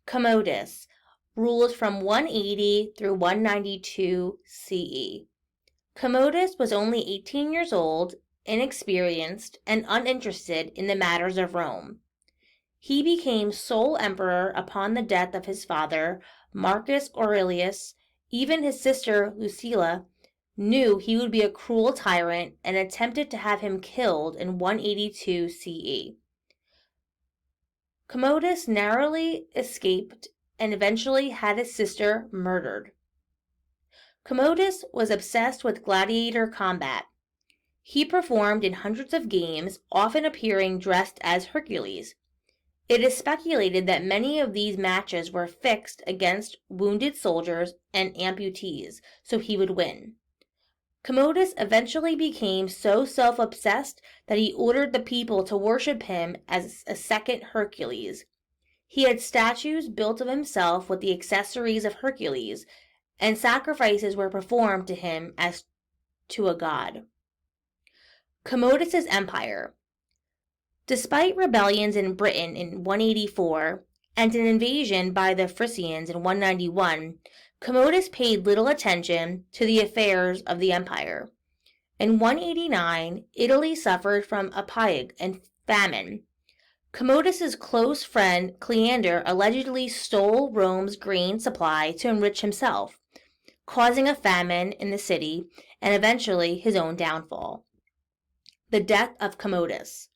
Commodus ruled from 180 through 192 CE. Commodus was only 18 years old, inexperienced, and uninterested in the matters of Rome. He became sole emperor upon the death of his father, Marcus Aurelius. Even his sister Lucilla knew he would be a cruel tyrant and attempted to have him killed in 182 CE. Commodus narrowly escaped and eventually had his sister murdered. Commodus was obsessed with gladiator combat. He performed in hundreds of games, often appearing dressed as Hercules. It is speculated that many of these matches were fixed against wounded soldiers and amputees, so he would win. Commodus eventually became so self-obsessed that he ordered the people to worship him as a second Hercules. He had statues built of himself with the accessories of Hercules, and sacrifices were performed to him as to a god. Commodus's empire. Despite rebellions in Britain in 184 and an invasion by the Frisians in 191, Commodus paid little attention to the affairs of the empire. In 189, Italy suffered from a plague and famine. Commodus's close friend Cleander allegedly stole Rome's grain supply to enrich himself, causing a famine in the city and eventually his own downfall. The death of Commodus.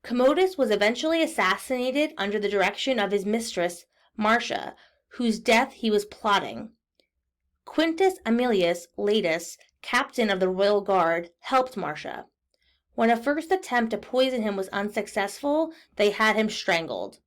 Commodus was eventually assassinated under the direction of his mistress, Marcia, whose death he was plotting. Quintus Aemilius Latus, captain of the royal guard, helped Marcia. When a first attempt to poison him was unsuccessful, they had him strangled.